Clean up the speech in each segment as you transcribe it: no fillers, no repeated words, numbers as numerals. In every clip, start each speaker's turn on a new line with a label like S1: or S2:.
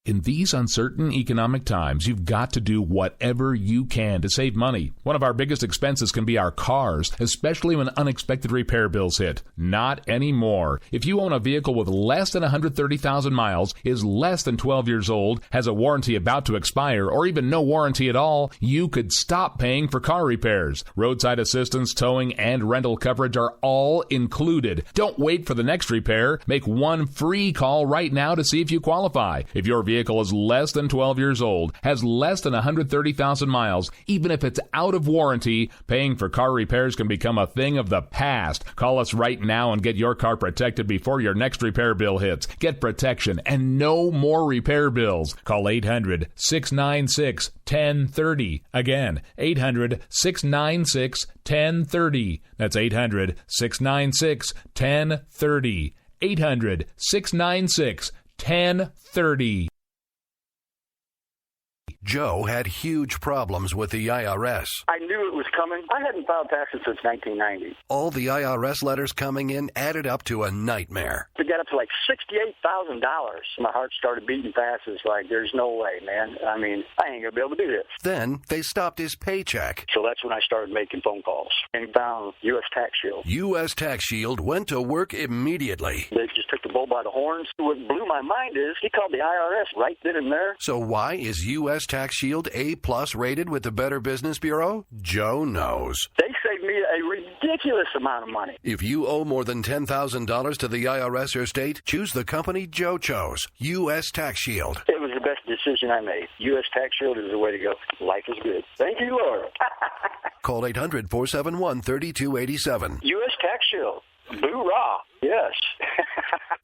S1: In these uncertain economic times, you've got to do whatever you can to save money. One of our biggest expenses can be our cars, especially when unexpected repair bills hit. Not anymore. If you own a vehicle with less than 130,000 miles, is less than 12 years old, has a warranty about to expire, or even no warranty at all, you could stop paying for car repairs. Roadside assistance, towing, and rental coverage are all included. Don't wait for the next repair. Make one free call right now to see if you qualify. If your vehicle is less than 12 years old, has less than 130,000 miles, even if it's out of warranty, paying for car repairs can become a thing of the past. Call us right now and get your car protected before your next repair bill hits. Get protection and no more repair bills. Call 800-696-1030. Again, 800-696-1030. That's 800-696-1030. 800-696-1030.
S2: Joe had huge problems with the IRS.
S3: I knew it was coming. I hadn't filed taxes since 1990.
S2: All the IRS letters coming in added up to a nightmare.
S3: To get up to like $68,000, my heart started beating fast. It's like, there's no way, man. I mean, I ain't going to be able to do this.
S2: Then they stopped his paycheck.
S3: So that's when I started making phone calls and found U.S. Tax Shield.
S2: U.S. Tax Shield went to work immediately.
S3: They just took the bull by the horns. What blew my mind is he called the IRS right then and there.
S2: So why is U.S. Tax Shield A+ rated with the Better Business Bureau? Joe knows.
S3: They saved me a ridiculous amount of money.
S2: If you owe more than $10,000 to the IRS or state, choose the company Joe chose, U.S. Tax Shield.
S3: It was the best decision I made. U.S. Tax Shield is the way to go. Life is good. Thank you, Lord.
S2: Call 800-471-3287.
S3: U.S. Tax Shield. Boo-rah. Yes.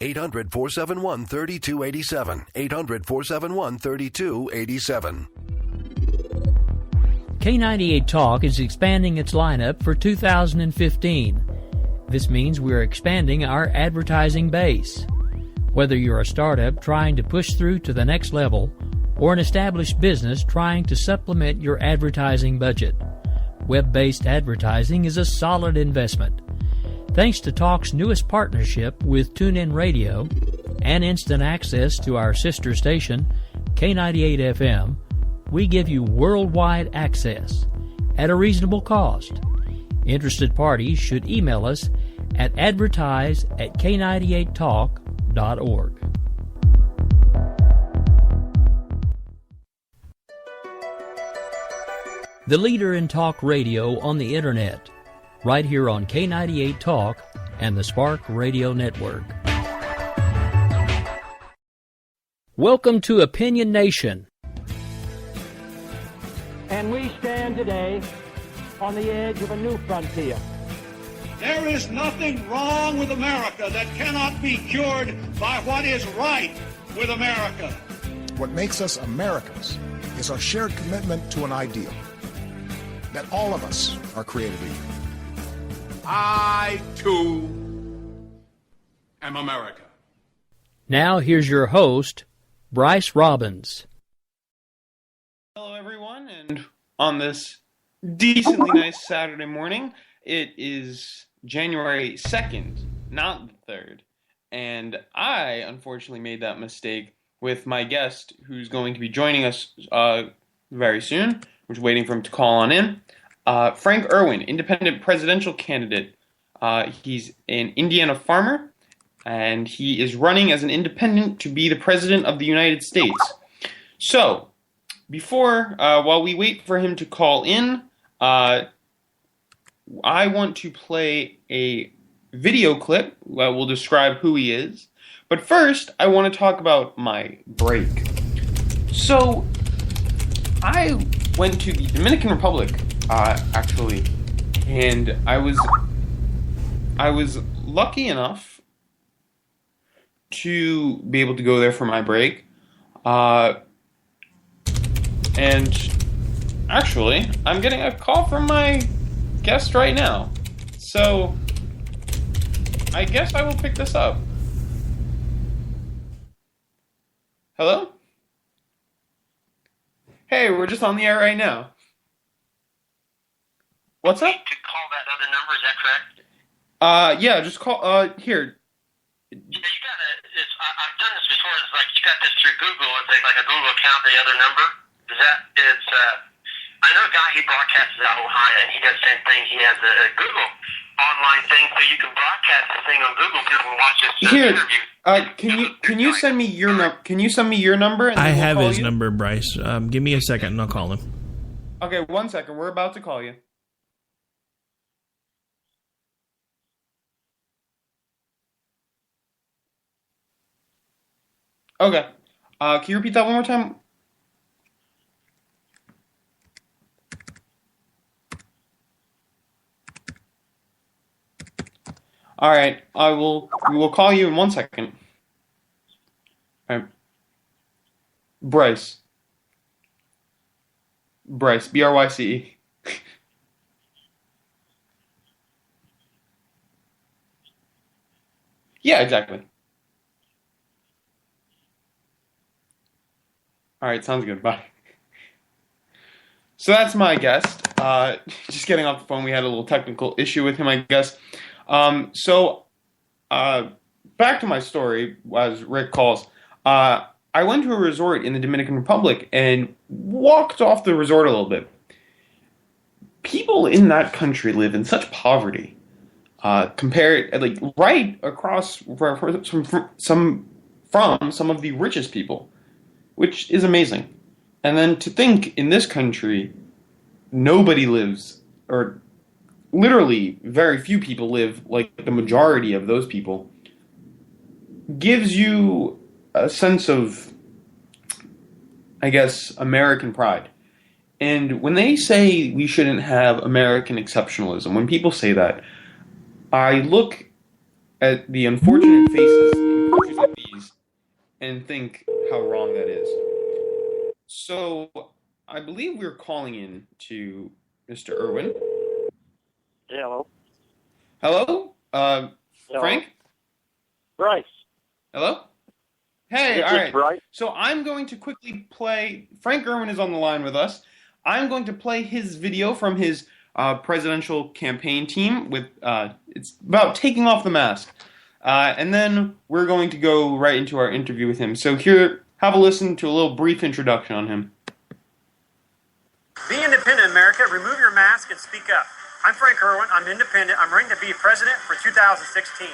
S2: 800-471-3287. 800-471-3287.
S4: K98 Talk is expanding its lineup for 2015. This means we're expanding our advertising base. Whether you're a startup trying to push through to the next level or an established business trying to supplement your advertising budget, web-based advertising is a solid investment. Thanks to Talk's newest partnership with TuneIn Radio and instant access to our sister station, K98 FM, we give you worldwide access at a reasonable cost. Interested parties should email us at advertise@k98talk.org. The leader in talk radio on the Internet, right here on K98 Talk and the Spark Radio Network. Welcome to Opinion Nation.
S5: And we stand today on the edge of a new frontier.
S6: There is nothing wrong with America that cannot be cured by what is right with America.
S7: What makes us Americans is our shared commitment to an ideal, that all of us are created equal.
S6: I, too, am America.
S4: Now here's your host, Bryce Robbins.
S8: Hello, everyone, and on this decently nice Saturday morning, it is January 2nd, not the 3rd, and I, unfortunately, made that mistake with my guest, who's going to be joining us very soon. We're just waiting for him to call on in. Frank Irwin, independent presidential candidate. He's an Indiana farmer, and he is running as an independent to be the president of the United States. So, while we wait for him to call in, I want to play a video clip that will describe who he is. But first, I want to talk about my break. So, I went to the Dominican Republic, actually, and I was lucky enough to be able to go there for my break. And actually, I'm getting a call from my guest right now. So, I guess I will pick this up. Hello? Hey, we're just on the air right now. What's up?
S9: To call that other number, is that correct?
S8: Yeah, just call, here.
S9: Yeah, you gotta. I've done this before. It's like you got this through Google. It's like a Google account. The other number is that it's. I know a guy he broadcasts out of Ohio, and he does the same thing. He has a Google online thing, so you can broadcast the thing on Google. People can watch this interview.
S8: Can you send me your number? Can you send me your number? And
S10: I have his number, Bryce. Give me a second, and I'll call him.
S8: Okay, 1 second. We're about to call you. Okay. Can you repeat that one more time? All right. We will call you in 1 second. All right. Bryce, Bryce. Yeah, exactly. All right, sounds good. Bye. So that's my guest. Just getting off the phone, we had a little technical issue with him, I guess. So back to my story, as Rick calls. I went to a resort in the Dominican Republic and walked off the resort a little bit. People in that country live in such poverty, compared like right across from some of the richest people, which is amazing. And then to think in this country, nobody lives, or literally very few people live like the majority of those people, gives you a sense of, I guess, American pride. And when they say we shouldn't have American exceptionalism, when people say that, I look at the unfortunate faces in countries like these and think how wrong that is. So I believe we're calling in to Mr. Irwin.
S3: Hello.
S8: Hello?
S3: Hello.
S8: Frank?
S3: Bryce.
S8: Hello? Hey,
S3: Is
S8: all
S3: this
S8: right.
S3: Bryce?
S8: So I'm going to quickly play. Frank Irwin is on the line with us. I'm going to play his video from his presidential campaign team. With it's about taking off the mask, and then we're going to go right into our interview with him. So here, have a listen to a little brief introduction on him.
S11: Be independent, America. Remove your mask and speak up. I'm Frank Irwin. I'm independent. I'm running to be president for 2016.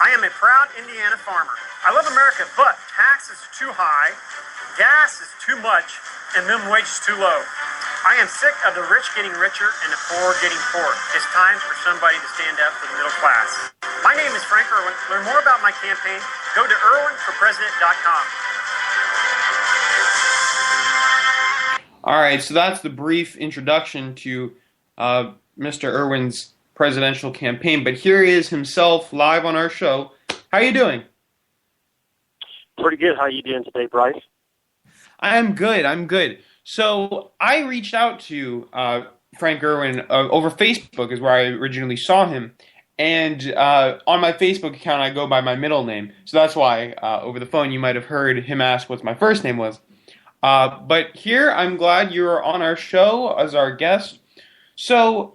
S11: I am a proud Indiana farmer. I love America, but taxes are too high, gas is too much, and minimum wage is too low. I am sick of the rich getting richer and the poor getting poorer. It's time for somebody to stand up for the middle class. My name is Frank Irwin. Learn more about my campaign. Go to irwinforpresident.com.
S8: All right, so that's the brief introduction to Mr. Irwin's presidential campaign. But here he is himself live on our show. How are you doing?
S3: Pretty good. How are you doing today, Bryce?
S8: I'm good. So I reached out to Frank Irwin over Facebook is where I originally saw him. And on my Facebook account, I go by my middle name. So that's why over the phone you might have heard him ask what my first name was. But here, I'm glad you're on our show as our guest. So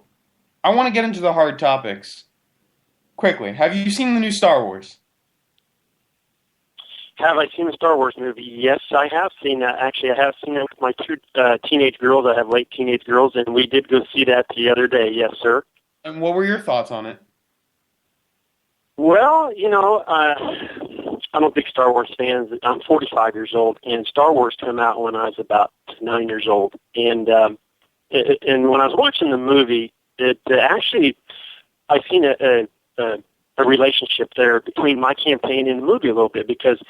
S8: I want to get into the hard topics quickly. Have you seen the new Star Wars?
S3: Have I seen the Star Wars movie? Yes, I have seen that. Actually, I have seen it with my two teenage girls. I have late teenage girls, and we did go see that the other day. Yes, sir.
S8: And what were your thoughts on it?
S3: Well, I'm a big Star Wars fan. I'm 45 years old, and Star Wars came out when I was about 9 years old. And when I was watching the movie, it actually, I seen a relationship there between my campaign and the movie a little bit, because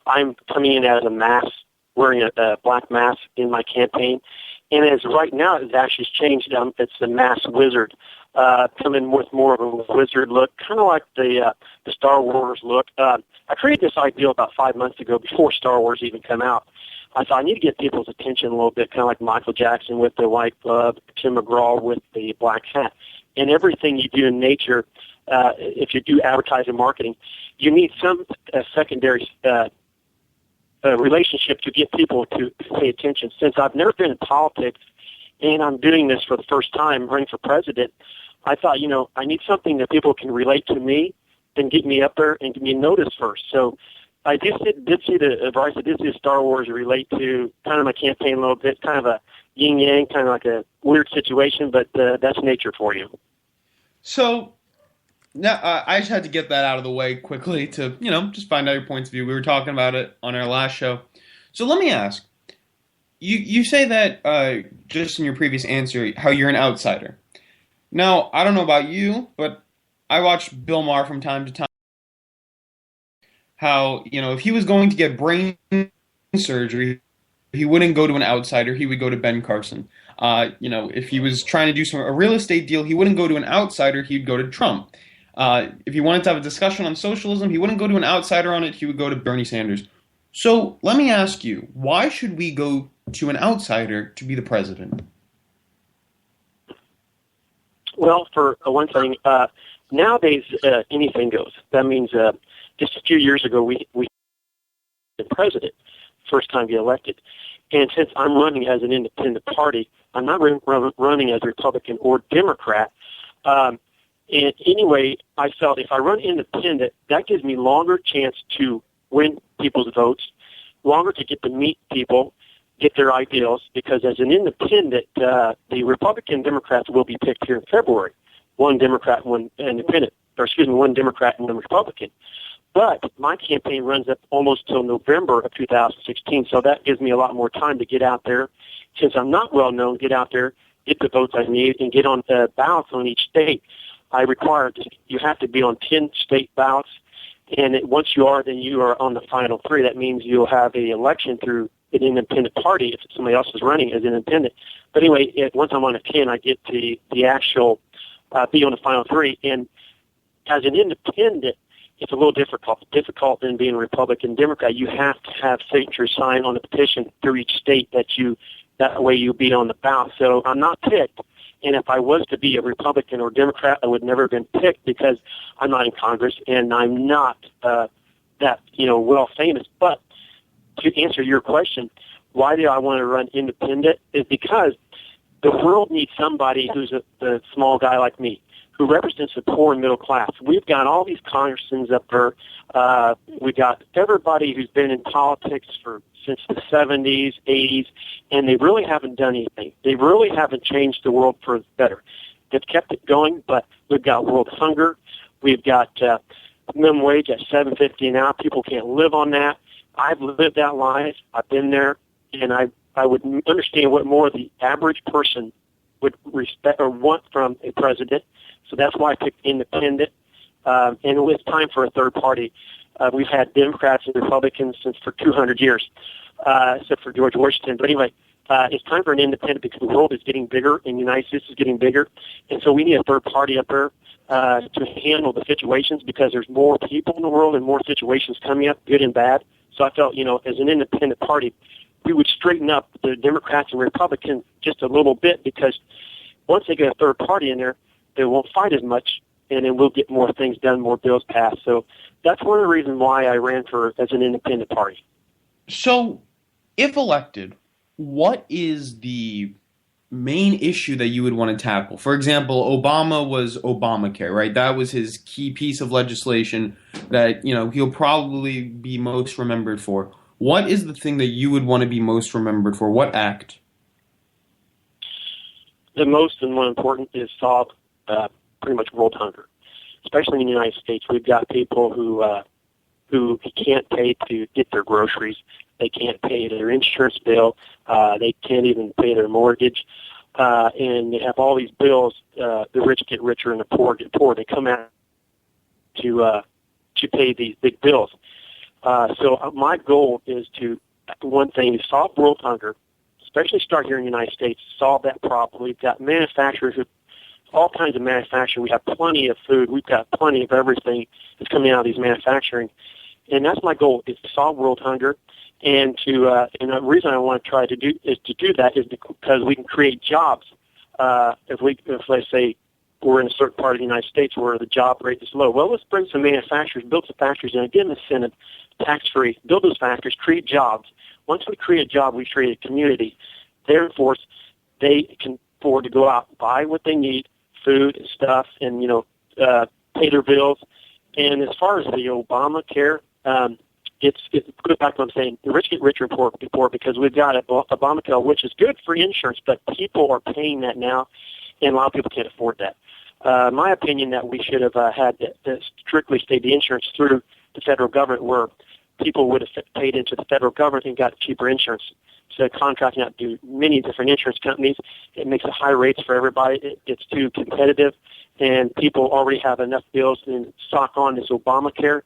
S3: I'm coming in as a mask, wearing a black mask in my campaign. And as right now, it's actually changed. It's the masked wizard, coming with more of a wizard look, kind of like the Star Wars look. I created this idea about 5 months ago, before Star Wars even came out. I thought I need to get people's attention a little bit, kind of like Michael Jackson with the white glove, Tim McGraw with the black hat. And everything you do in nature, if you do advertising marketing, you need some secondary relationship to get people to pay attention. Since I've never been in politics and I'm doing this for the first time, running for president, I thought, I need something that people can relate to me and get me up there and get me noticed first. So I did see the advice. I did see Star Wars relate to kind of my campaign a little bit, kind of a yin-yang, kind of like a weird situation, but that's nature for you.
S8: So now I just had to get that out of the way quickly to, just find out your points of view. We were talking about it on our last show. So let me ask, you say that just in your previous answer, how you're an outsider. Now, I don't know about you, but I watch Bill Maher from time to time. How, if he was going to get brain surgery, he wouldn't go to an outsider. He would go to Ben Carson. If he was trying to do a real estate deal, he wouldn't go to an outsider. He'd go to Trump. If he wanted to have a discussion on socialism, he wouldn't go to an outsider on it. He would go to Bernie Sanders. So let me ask you, why should we go to an outsider to be the president?
S3: Well, for one thing, nowadays anything goes. That means just a few years ago we the president, first time get elected. And since I'm running as an independent party, I'm not running as a Republican or Democrat. And anyway, I felt if I run independent, that gives me longer chance to win people's votes, longer to get to meet people, get their ideals, because as an independent, the Republican Democrats will be picked here in February. One Democrat, one independent, one Democrat and one Republican. But my campaign runs up almost till November of 2016, so that gives me a lot more time to get out there. Since I'm not well known, get out there, get the votes I need, and get on ballots on each state. I require you have to be on 10 state ballots, and once you are, then you are on the final 3. That means you'll have an election through an independent party if somebody else is running as independent. But anyway, once I'm on a 10, I get to the actual be on the final 3. And as an independent, it's a little difficult than being a Republican Democrat. You have to have signatures signed on the petition through each state that way you'll be on the ballot. So I'm not picked. And if I was to be a Republican or Democrat, I would never have been picked because I'm not in Congress and I'm not well famous. But to answer your question, why do I want to run independent? Is because the world needs somebody who's a small guy like me, who represents the poor and middle class. We've got all these congressmen up there. We've got everybody who's been in politics since the 70s, 80s, and they really haven't done anything. They really haven't changed the world for the better. They've kept it going, but we've got world hunger. We've got minimum wage at $7.50 an hour. People can't live on that. I've lived that life. I've been there, and I would understand what more the average person would respect or want from a president. So that's why I picked independent. And it was time for a third party. We've had Democrats and Republicans for 200 years, except for George Washington. But anyway, it's time for an independent because the world is getting bigger and the United States is getting bigger. And so we need a third party up there to handle the situations because there's more people in the world and more situations coming up, good and bad. So I felt, as an independent party, we would straighten up the Democrats and Republicans just a little bit because once they get a third party in there, they won't fight as much, and then we'll get more things done, more bills passed. So that's one of the reasons why I ran as an independent party.
S8: So, if elected, what is the main issue that you would want to tackle? For example, Obama was Obamacare, right? That was his key piece of legislation that, he'll probably be most remembered for. What is the thing that you would want to be most remembered for? What act?
S3: The most and more important is solve pretty much world hunger, especially in the United States. We've got people who can't pay to get their groceries. They can't pay their insurance bill. They can't even pay their mortgage. And they have all these bills. The rich get richer and the poor get poorer. They come out to pay these big bills. So my goal is one thing, is solve world hunger, especially start here in the United States, solve that problem. We've got manufacturers all kinds of manufacturing. We have plenty of food. We've got plenty of everything that's coming out of these manufacturing. And that's my goal, is to solve world hunger. And and the reason I want to try to do that is because we can create jobs. If let's say we're in a certain part of the United States where the job rate is low, well, let's bring some manufacturers, build some factories, and give them incentive, tax-free, build those factories, create jobs. Once we create a job, we create a community. Therefore, they can afford to go out and buy what they need, food and stuff, and pay their bills, And as far as the Obamacare, it goes back to what I'm saying. The rich get richer and poor because we've got Obamacare, which is good for insurance, but people are paying that now, and a lot of people can't afford that. My opinion that we should have had strictly stayed the insurance through the federal government, where people would have paid into the federal government and got cheaper insurance. So contracting out to many different insurance companies, it makes it high rates for everybody. It's too competitive, and people already have enough bills, and stock on this Obamacare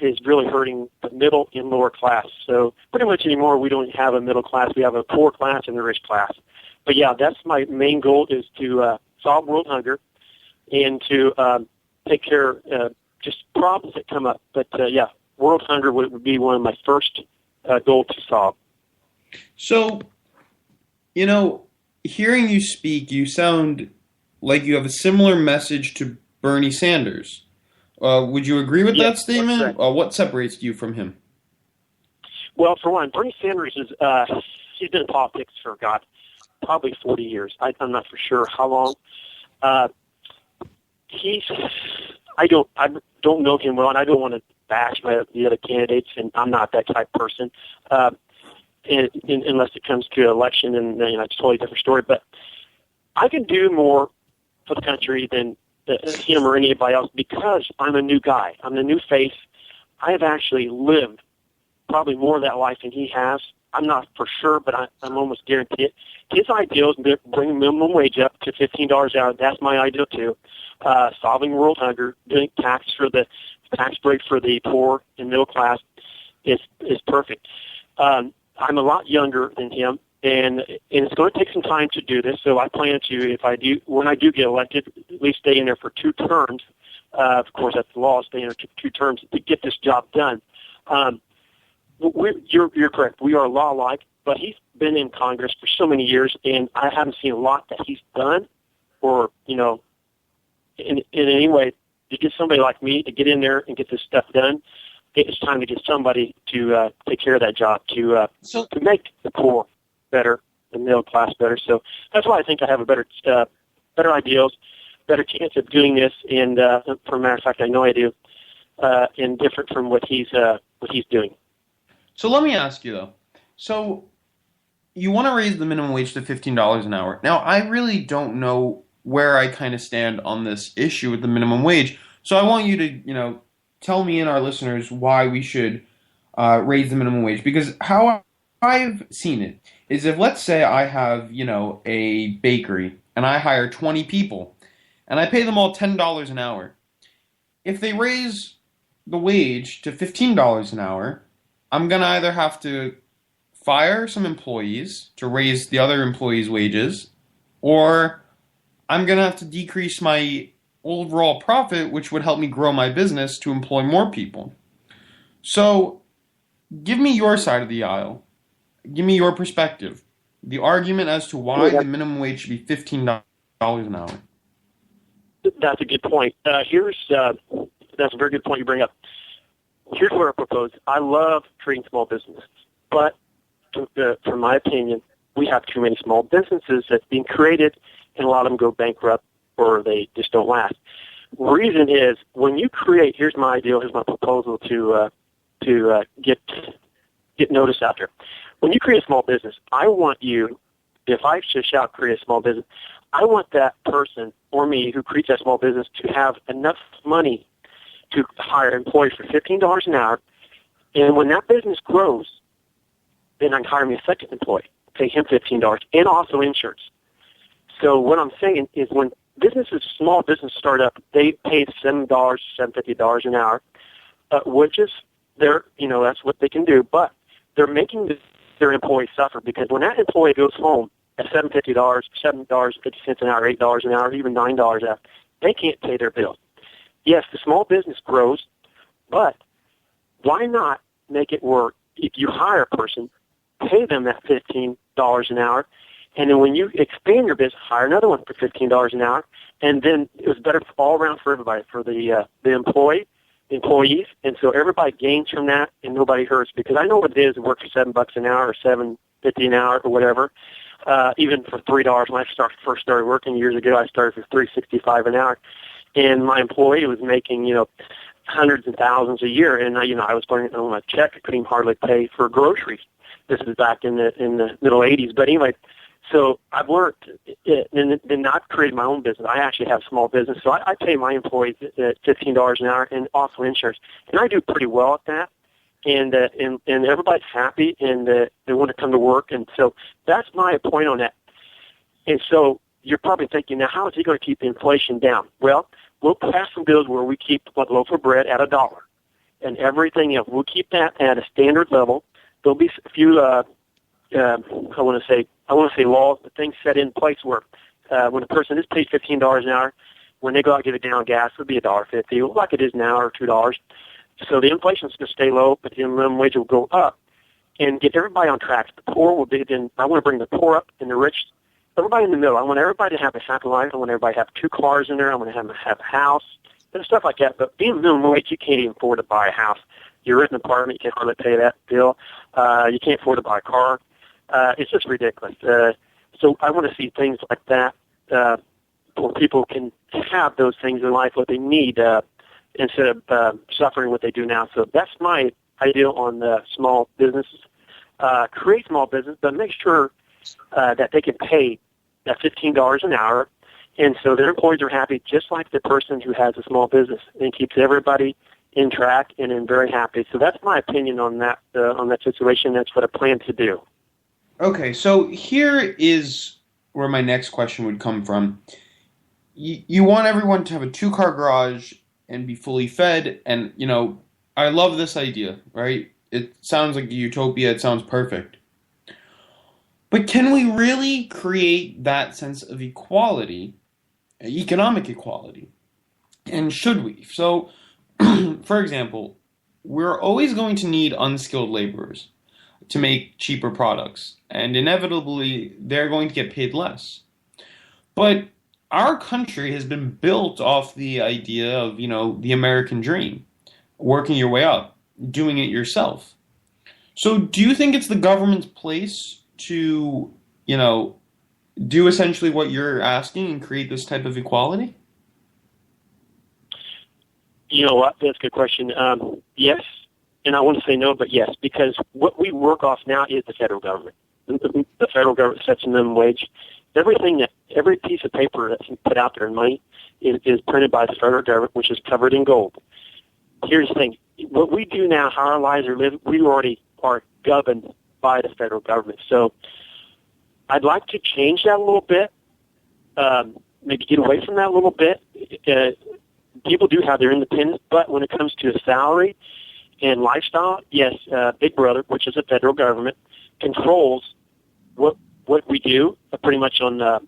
S3: is really hurting the middle and lower class. So pretty much anymore, we don't have a middle class. We have a poor class and a rich class. But yeah, that's my main goal, is to solve world hunger and to take care of just problems that come up. But yeah, world hunger would be one of my first goals to solve.
S8: So, hearing you speak, you sound like you have a similar message to Bernie Sanders. Would you agree with that statement? What separates you from him?
S3: Well, for one, Bernie Sanders he's been in politics for, probably 40 years. I'm not for sure how long. I don't know him well, and I don't want to bash the other candidates, and I'm not that type of person. Unless it comes to election, and it's a totally different story. But I can do more for the country than him or anybody else because I'm a new guy. I'm the new face. I have actually lived probably more of that life than he has. I'm not for sure, but I'm almost guaranteed it. His ideal is bring minimum wage up to $15 an hour. That's my ideal too. Solving world hunger, doing tax break for the poor and middle class is perfect. I'm a lot younger than him, and it's going to take some time to do this. So I plan to, when I do get elected, at least stay in there for 2 terms. Of course, that's the law, stay in there for 2 terms to get this job done. You're correct. We are law-like, but he's been in Congress for so many years, and I haven't seen a lot that he's done, or in any way to get somebody like me to get in there and get this stuff done. It's time to get somebody to take care of that job, to make the poor better, the middle class better. So that's why I think I have a better ideals, better chance of doing this. And for a matter of fact, I know I do, and different from what he's doing.
S8: So let me ask you though. So you want to raise the minimum wage to $15 an hour. Now I really don't know where I kind of stand on this issue with the minimum wage. So I want you to tell me and our listeners why we should raise the minimum wage. Because how I've seen it is, if let's say I have, a bakery and I hire 20 people and I pay them all $10 an hour. If they raise the wage to $15 an hour, I'm going to either have to fire some employees to raise the other employees' wages, or I'm going to have to decrease my overall profit, which would help me grow my business to employ more people. So give me your side of the aisle. Give me your perspective. The argument as to why the minimum wage should be $15 an hour.
S3: That's a good point. That's a very good point you bring up. Here's what I propose. I love treating small businesses, but from my opinion, we have too many small businesses that's being created, and a lot of them go bankrupt or they just don't last. The reason is, when you create, here's my ideal, here's my proposal to get notice out there. When you create a small business, I want you, if I should shout create a small business, I want that person or me who creates that small business to have enough money to hire employees for $15 an hour, and when that business grows, then I can hire me a second employee, pay him $15, and also insurance. So what I'm saying is, when small business start up, they pay $7, $7.50 an hour, which is that's what they can do. But they're making their employees suffer, because when that employee goes home at $7.50, $7.50 an hour, $8 an hour, even $9 an hour, they can't pay their bills. Yes, the small business grows, but why not make it work? If you hire a person, pay them that $15 an hour, and then when you expand your business, hire another one for $15 an hour, and then it was better all around for everybody, for the employees, and so everybody gains from that, and nobody hurts. Because I know what it is to work for $7 an hour or $7.50 an hour or whatever. Even for $3 when I first started working years ago, I started for $3.65 an hour, and my employee was making hundreds and thousands a year, and I was going on a check. I couldn't hardly pay for groceries. This is back in the middle '80s. But anyway, so I've learned and I've created my own business. I actually have a small business, so I pay my employees at $15 an hour, and also insurance, and I do pretty well at that. And everybody's happy, and they want to come to work, and so that's my point on that. And so you're probably thinking, now how is he going to keep inflation down? Well, we'll pass some bills where we keep a loaf of bread at $1, and everything else we'll keep that at a standard level. There'll be a few, I want to say laws, but things set in place where when a person is paid $15 an hour, when they go out and get it down gas, it'll be $1.50, like it is now, or $2. So the inflation's going to stay low, but the minimum wage will go up, and get everybody on track. The poor will be. Then I want to bring the poor up and the rich, everybody in the middle. I want everybody to have a happy life. I want everybody to have 2 cars in there. I want to have a house and stuff like that. But being minimum wage, you can't even afford to buy a house. You're in an apartment, you can't hardly pay that bill. You can't afford to buy a car. It's just ridiculous. So I want to see things like that where people can have those things in life, what they need. Instead of suffering what they do now. So that's my ideal on small businesses. Create small business, but make sure that they can pay that $15 an hour, and so their employees are happy, just like the person who has a small business, and keeps everybody in track and very happy. So that's my opinion on that situation. That's what I plan to do.
S8: Okay, so here is where my next question would come from. You want everyone to have a 2-car garage and be fully fed, and, I love this idea, right? It sounds like a utopia, it sounds perfect. But can we really create that sense of equality, economic equality? And should we? So, for example, we're always going to need unskilled laborers to make cheaper products, and inevitably, they're going to get paid less. But our country has been built off the idea of, the American dream, working your way up, doing it yourself. So do you think it's the government's place to, do essentially what you're asking and create this type of equality?
S3: You know what? That's a good question. Yes, and I want to say no, but yes, because what we work off now is the federal government. The federal government sets the minimum wage. Every piece of paper that's put out there in money is printed by the federal government, which is covered in gold. Here's the thing. What we do now, how our lives are lived, we already are governed by the federal government. So I'd like to change that a little bit, maybe get away from that a little bit. People do have their independence, but when it comes to salary and lifestyle, yes, Big Brother, which is the federal government, controls what we do pretty much on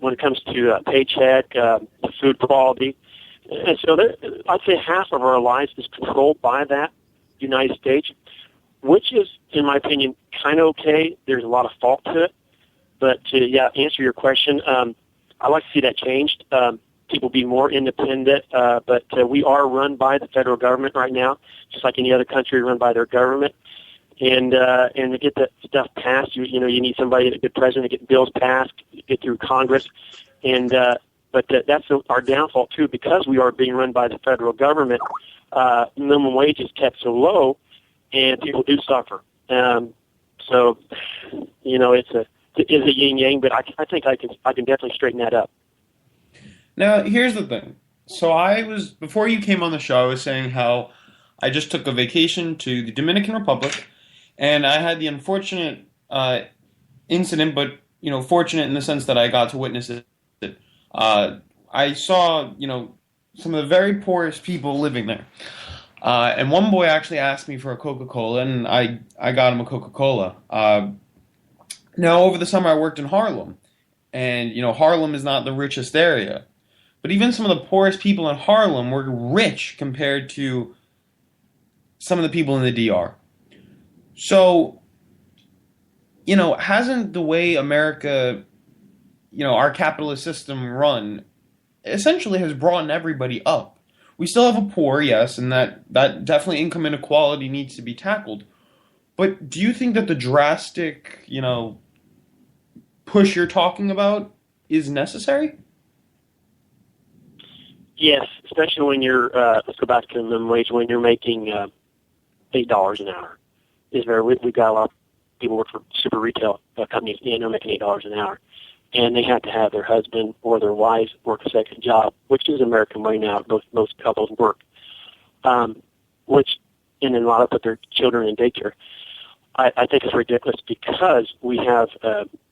S3: when it comes to paycheck, food quality. And so I'd say half of our lives is controlled by that United States, which is, in my opinion, kind of okay. There's a lot of fault to it. But to answer your question, I'd like to see that changed. People be more independent, but we are run by the federal government right now, just like any other country run by their government. And to get that stuff passed, you need somebody, a good president, to get bills passed, get through Congress, and but that's our downfall too, because we are being run by the federal government. Minimum wage is kept so low, and people do suffer. So, it's a yin yang, but I think I can definitely straighten that up.
S8: Now, here's the thing. So before you came on the show, I was saying how I just took a vacation to the Dominican Republic, and I had the unfortunate incident, but, fortunate in the sense that I got to witness it. I saw, some of the very poorest people living there. And one boy actually asked me for a Coca-Cola, and I got him a Coca-Cola. Now, over the summer, I worked in Harlem, and, Harlem is not the richest area. But even some of the poorest people in Harlem were rich compared to some of the people in the DR. So, hasn't the way America, our capitalist system run, essentially has brought everybody up? We still have a poor, yes, and that definitely income inequality needs to be tackled. But do you think that the drastic, push you're talking about is necessary?
S3: Yes, especially when you're, let's go back to the minimum wage, when you're making $8 an hour. We got a lot of people work for super retail companies, and they're making $8 an hour. And they have to have their husband or their wives work a second job, which is American way now. Most couples work, and then a lot of put their children in daycare. I think it's ridiculous because we have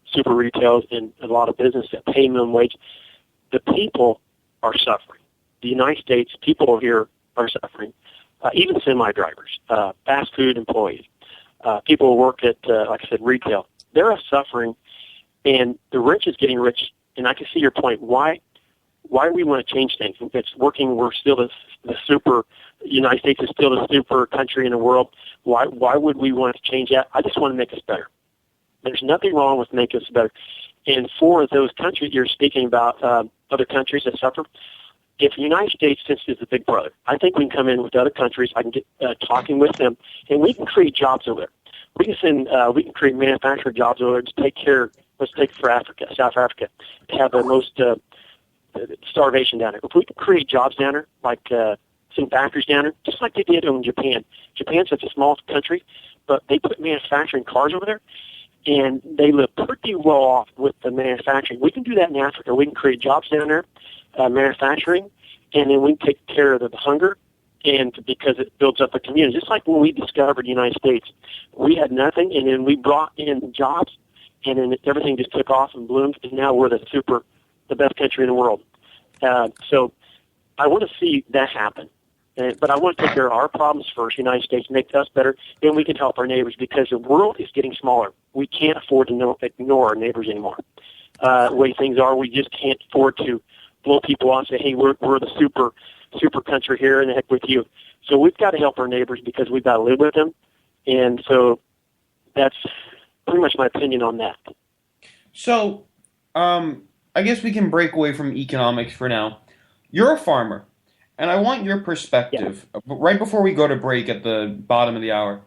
S3: super retails and a lot of business that pay minimum wage. The people are suffering. The United States, people here are suffering. Even semi-drivers, fast food employees, people who work at, like I said, retail. They're suffering, and the rich is getting rich. And I can see your point. Why do we want to change things? If it's working, we're still the super. United States is still the super country in the world. Why would we want to change that? I just want to make us better. There's nothing wrong with making us better. And for those countries you're speaking about, other countries that suffer, if the United States, since it's the big brother, I think we can come in with other countries. I can get talking with them, and we can create jobs over there. We can create manufacturing jobs over there to take care. Let's take for Africa, South Africa, to have the most starvation down there. If we can create jobs down there, like some factories down there, just like they did in Japan. Japan's such a small country, but they put manufacturing cars over there, and they live pretty well off with the manufacturing. We can do that in Africa. We can create jobs down there, manufacturing, and then we can take care of the hunger, and because it builds up a community. Just like when we discovered the United States, we had nothing, and then we brought in jobs, and then everything just took off and bloomed, and now we're the best country in the world. So I want to see that happen. But I want to take care of our problems first, United States, make us better, then we can help our neighbors because the world is getting smaller. We can't afford to ignore our neighbors anymore. The way things are, we just can't afford to blow people off and say, hey, we're the super country here, and the heck with you. So we've got to help our neighbors because we've got to live with them. And so that's pretty much my opinion on that.
S8: So I guess we can break away from economics for now. You're a farmer, and I want your perspective. Yeah. Right before we go to break at the bottom of the hour,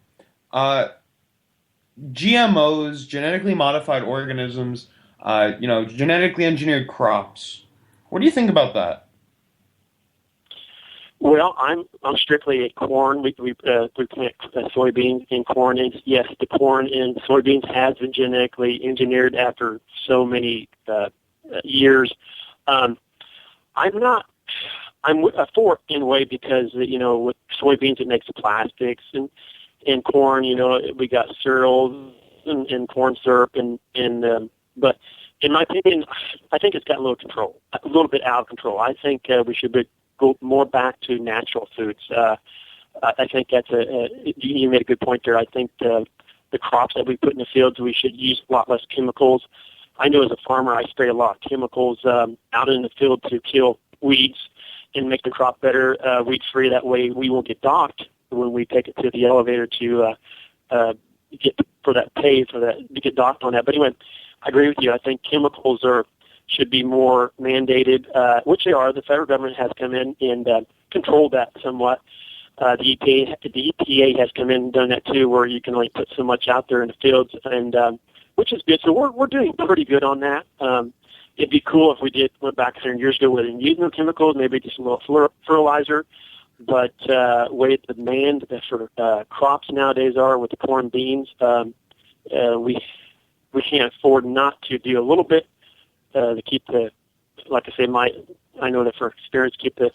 S8: GMOs, genetically modified organisms, genetically engineered crops. What do you think about that?
S3: Well, I'm strictly a corn. We plant soybeans and corn, and yes, the corn and soybeans has been genetically engineered after so many years. I'm for it in a way because with soybeans it makes the plastics, and corn, we got cereals and corn syrup, but in my opinion, I think it's got a little bit out of control. I think we should go more back to natural foods. I think that's you made a good point there. I think the crops that we put in the fields, we should use a lot less chemicals. I know as a farmer, I spray a lot of chemicals out in the field to kill weeds and make the crop better, weed-free. That way we won't get docked when we take it to the elevator to get to get docked on that. But anyway, I agree with you. I think chemicals should be more mandated, which they are. The federal government has come in and controlled that somewhat. The EPA has come in and done that too, where you can only put so much out there in the fields, and which is good. So we're doing pretty good on that. It'd be cool if we went back 100 years ago with using no chemicals, maybe just a little fertilizer. But way the demand for crops nowadays are with the corn, beans, we can't afford not to do a little bit to keep like I say, I know that for experience, keep the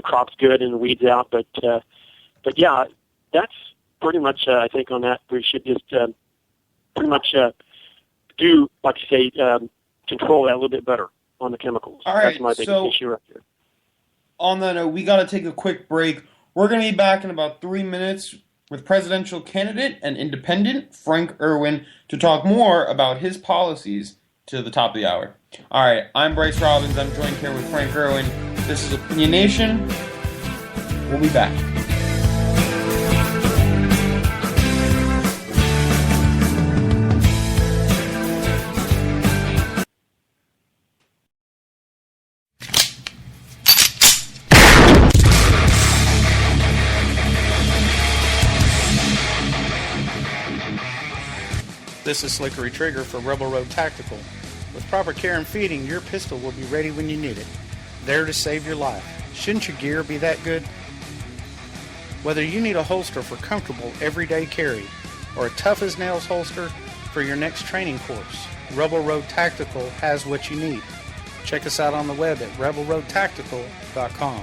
S3: crops good and the weeds out. But yeah, that's pretty much I think on that. We should just pretty much do, like I say, control that a little bit better on the chemicals.
S8: All right,
S3: that's my biggest issue right there.
S8: On that note, we got to take a quick break. We're going to be back in about 3 minutes with presidential candidate and independent Frank Irwin to talk more about his policies to the top of the hour. All right, I'm Bryce Robbins. I'm joined here with Frank Irwin. This is Opinion Nation. We'll be back.
S12: This is Slickery Trigger for Rebel Road Tactical. With proper care and feeding, your pistol will be ready when you need it, there to save your life. shouldn't your gear be that good? Whether you need a holster for comfortable everyday carry or a tough-as-nails holster for your next training course, Rebel Road Tactical has what you need. Check us out on the web at rebelroadtactical.com.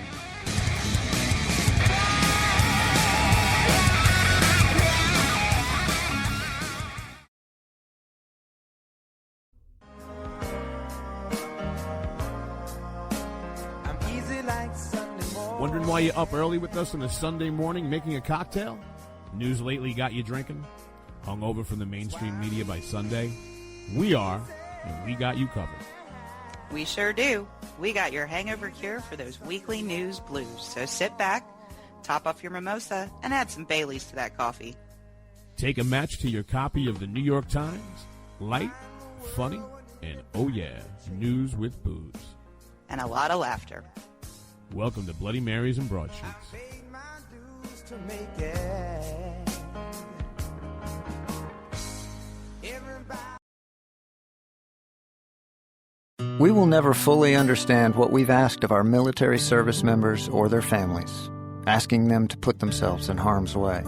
S13: Wondering why you're up early with us on a Sunday morning making a cocktail? News lately got you drinking? Hung over from the mainstream media by Sunday? We are, and we got you covered.
S14: We sure do. We got your hangover cure for those weekly news blues. So sit back, top off your mimosa, and add some Baileys to that coffee.
S13: Take a match to your copy of the New York Times. Light, funny, and oh yeah, news with booze.
S14: And a lot of laughter.
S13: Welcome to Bloody Marys and Broadsheets.
S15: We will never fully understand what we've asked of our military service members or their families, asking them to put themselves in harm's way,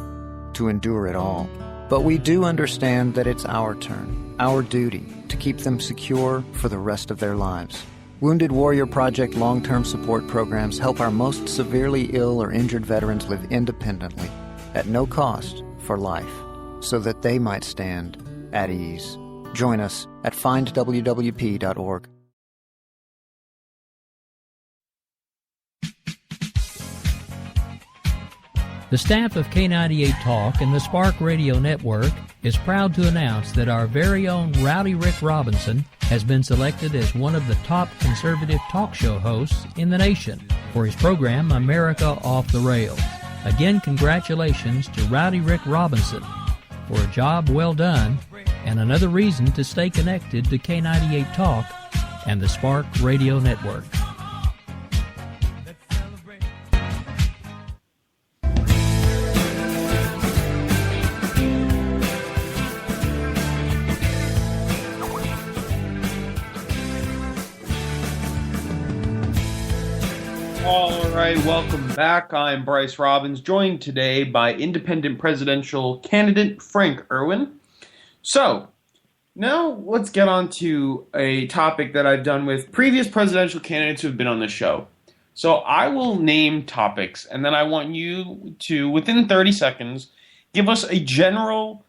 S15: to endure it all. But we do understand that it's our turn, our duty, to keep them secure for the rest of their lives. Wounded Warrior Project long-term support programs help our most severely ill or injured veterans live independently, at no cost, for life, so that they might stand at ease. Join us at findwwp.org.
S4: The staff of K98 Talk and the Spark Radio Network is proud to announce that our very own Rowdy Rick Robinson has been selected as one of the top conservative talk show hosts in the nation for his program America Off the Rails. Again, congratulations to Rowdy Rick Robinson for a job well done and another reason to stay connected to K98 Talk and the Spark Radio Network.
S8: All right, welcome back. I'm Bryce Robbins, joined today by independent presidential candidate Frank Irwin. So, now let's get on to a topic that I've done with previous presidential candidates who have been on the show. So I will name topics, and then I want you to, within 30 seconds, give us a general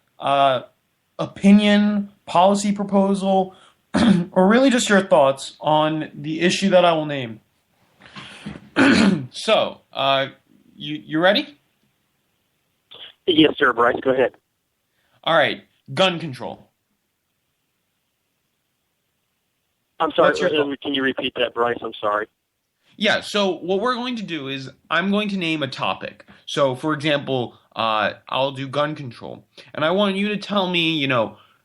S8: opinion, policy proposal, or really just your thoughts on the issue that I will name. So, you ready?
S3: Yes, sir, Bryce. Go ahead.
S8: All right. Gun control.
S3: I'm sorry. Can you repeat that, Bryce? I'm sorry.
S8: Yeah, so what we're going to do is I'm going to name a topic. So, for example, I'll do gun control. And I want you to tell me,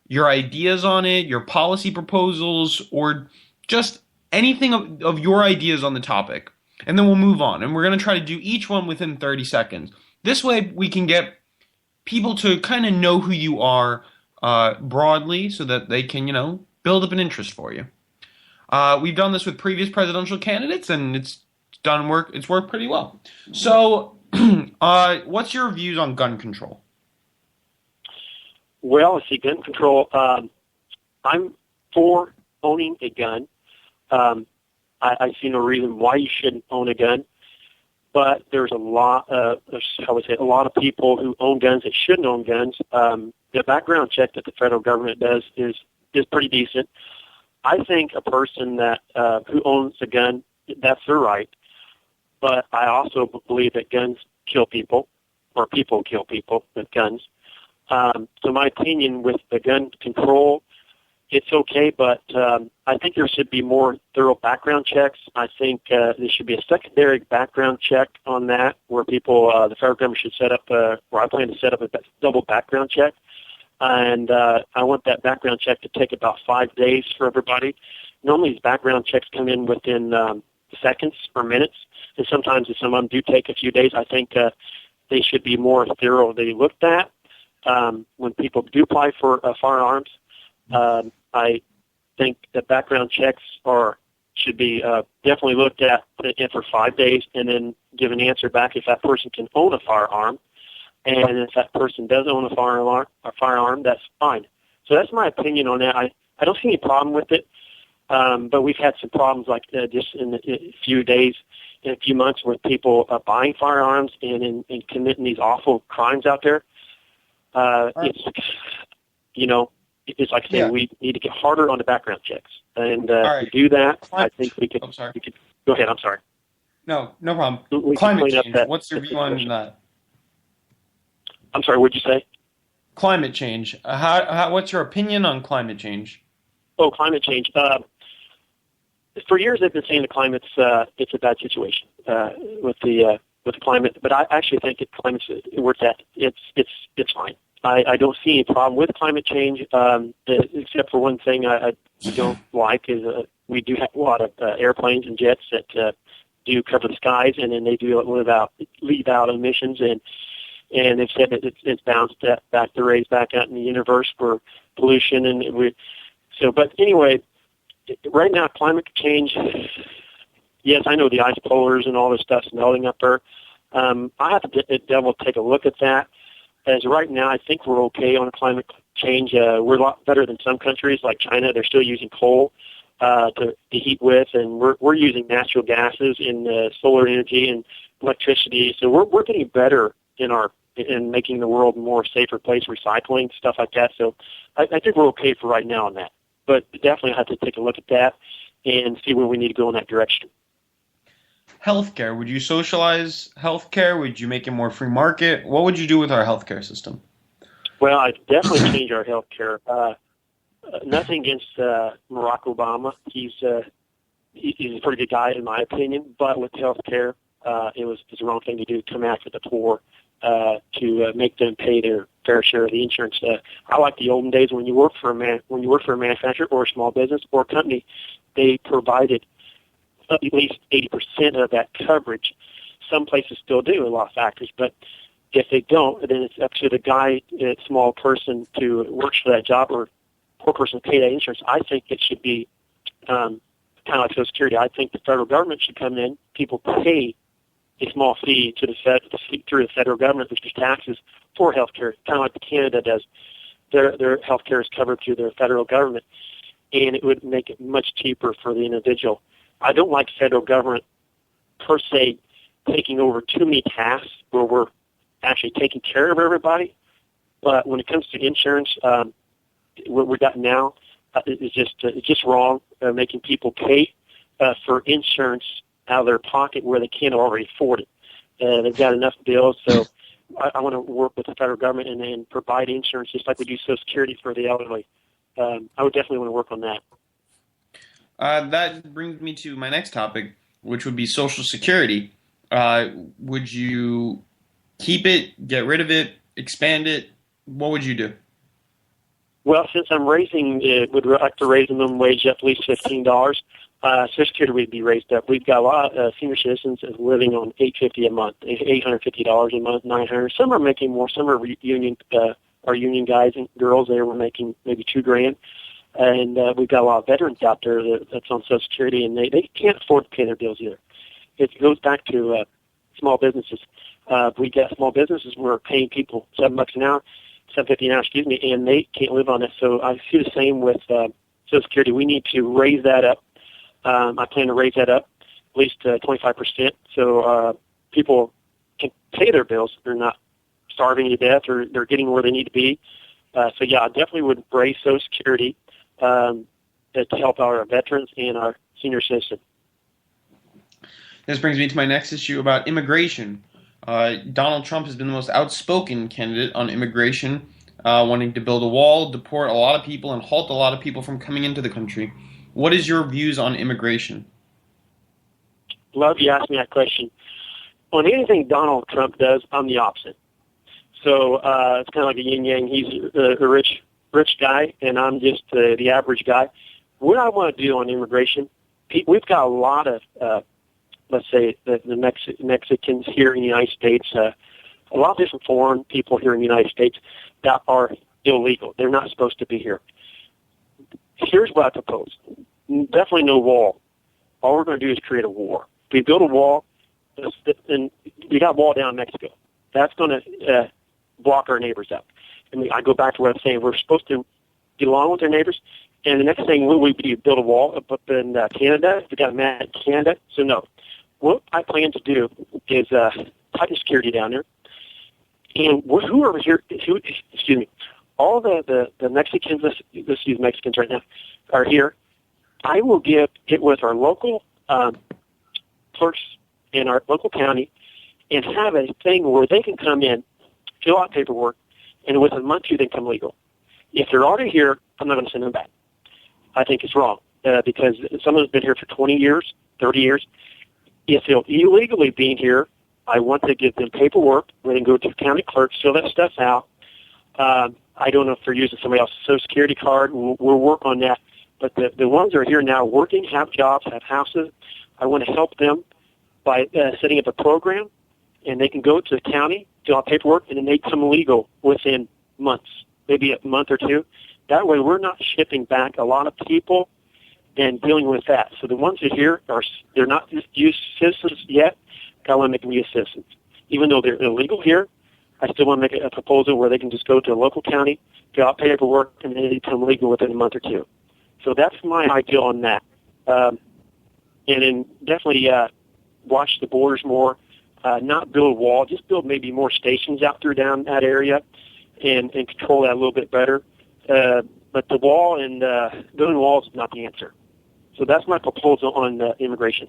S8: your ideas on it, your policy proposals, or just anything of your ideas on the topic. And then we'll move on. And we're going to try to do each one within 30 seconds. This way we can get people to kind of know who you are broadly so that they can, build up an interest for you. We've done this with previous presidential candidates, and it's worked pretty well. So what's your views on gun control?
S3: Well, see, gun control, I'm for owning a gun. I see no reason why you shouldn't own a gun, but there's a lot of people who own guns that shouldn't own guns. The background check that the federal government does is pretty decent. I think a person that who owns a gun, that's their right, but I also believe that guns kill people, or people kill people with guns. So my opinion with the gun control, it's okay, but I think there should be more thorough background checks. I think there should be a secondary background check on that, where people, the federal government should set up, or I plan to set up a double background check. And I want that background check to take about 5 days for everybody. Normally these background checks come in within seconds or minutes, and sometimes some of them do take a few days. I think they should be more thoroughly looked at when people do apply for firearms. I think the background checks are should be definitely looked at for 5 days and then give an answer back if that person can own a firearm. And if that person does own a firearm, that's fine. So that's my opinion on that. I don't see any problem with it, but we've had some problems like just in a few days, in a few months with people buying firearms and committing these awful crimes out there. It's, you know, it's like saying we need to get harder on the background checks. And to do that, I think we could. Go ahead. I'm sorry.
S8: No problem.
S3: We
S8: Climate change. What's your view on that?
S3: I'm sorry. What'd you say?
S8: Climate change. What's your opinion on climate change?
S3: Oh, climate change. For years, they've been saying the climate's it's a bad situation with the climate, but I actually think climate's where it's at. It's fine. I don't see any problem with climate change, except for one thing I don't like is we do have a lot of airplanes and jets that do cover the skies, and then they do leave out emissions, and they've said that it's bounced back to raise back out in the universe for pollution, but anyway, right now climate change. Yes, I know the ice polars and all this stuff's melting up there. I have to double take a look at that. As right now, I think we're okay on climate change. We're a lot better than some countries like China. They're still using coal to heat with, and we're using natural gases and solar energy and electricity. So we're getting better in making the world a more safer place, recycling, stuff like that. So I think we're okay for right now on that. But definitely have to take a look at that and see where we need to go in that direction.
S8: Healthcare. Would you socialize healthcare? Would you make it more free market? What would you do with our healthcare system?
S3: Well, I'd definitely change our healthcare. Nothing against Barack Obama. He's a pretty good guy in my opinion. But with healthcare, it was the wrong thing to do. Come after the poor to make them pay their fair share of the insurance. I like the olden days when you work for a manufacturer or a small business or a company, they provided at least 80% of that coverage. Some places still do, a lot of factories, but if they don't, then it's up to the guy, small person, to work for that job or poor person to pay that insurance. I think it should be kind of like Social Security. I think the federal government should come in. People pay a small fee to through the federal government, which is taxes, for health care, kind of like Canada does. Their health care is covered through their federal government, and it would make it much cheaper for the individual. I don't like federal government per se taking over too many tasks where we're actually taking care of everybody. But when it comes to insurance, what we got now is just wrong. Making people pay for insurance out of their pocket where they can't already afford it. They've got enough bills, so I want to work with the federal government and provide insurance just like we do Social Security for the elderly. I would definitely want to work on that.
S8: That brings me to my next topic, which would be Social Security. Would you keep it, get rid of it, expand it? What would you do?
S3: Well, since I'm would like to raise the minimum wage up at least $15. Social Security would be raised up. We've got a lot of senior citizens living on $850 a month, $850 a month, $900. Some are making more. Some are union guys and girls. They were making maybe $2,000. And we've got a lot of veterans out there that's on Social Security, and they can't afford to pay their bills either. It goes back to small businesses. We got small businesses where we're paying people $7 an hour, $7.50 an hour, and they can't live on it. So I see the same with Social Security. We need to raise that up. I plan to raise that up at least 25%, so people can pay their bills. They're not starving to death, or they're getting where they need to be. So yeah, I definitely would raise Social Security to help our veterans and our senior citizens.
S8: This brings me to my next issue about immigration. Donald Trump has been the most outspoken candidate on immigration, wanting to build a wall, deport a lot of people, and halt a lot of people from coming into the country. What is your views on immigration?
S3: Love you asking that question. On anything Donald Trump does, I'm the opposite. So it's kind of like a yin-yang. He's a rich guy, and I'm just the average guy. What I want to do on immigration, we've got a lot of, let's say, the Mexicans here in the United States, a lot of different foreign people here in the United States that are illegal. They're not supposed to be here. Here's what I propose. Definitely no wall. all we're going to do is create a war. If we build a wall, and we got a wall down in Mexico, that's going to block our neighbors out. And I go back to what I'm saying. We're supposed to get along with our neighbors. And the next thing we do build a wall up in Canada. We got mad at Canada. So no, what I plan to do is tighten security down there. And whoever here, excuse me, all the Mexicans, let's use Mexicans right now, are here. I will get with our local clerks in our local county and have a thing where they can come in, fill out paperwork, and within a month or two they come legal. If they're already here, I'm not going to send them back. I think it's wrong because someone's been here for 20 years, 30 years. If they're illegally being here, I want to give them paperwork. We can go to the county clerk, fill that stuff out. I don't know if they're using somebody else's Social Security card. We'll work on that. But the ones that are here now working, have jobs, have houses, I want to help them by setting up a program, and they can go to the county, fill out paperwork, and then they come legal within months, maybe a month or two. That way we're not shipping back a lot of people and dealing with that. So the ones that are here, they're not just U.S. citizens yet. I want to make them U.S. citizens. Even though they're illegal here, I still want to make a proposal where they can just go to a local county, fill out paperwork, and then they become legal within a month or two. So that's my ideal on that. And then definitely watch the borders more, not build a wall, just build maybe more stations out there down that area and control that a little bit better. But the wall and building walls is not the answer. So that's my proposal on immigration.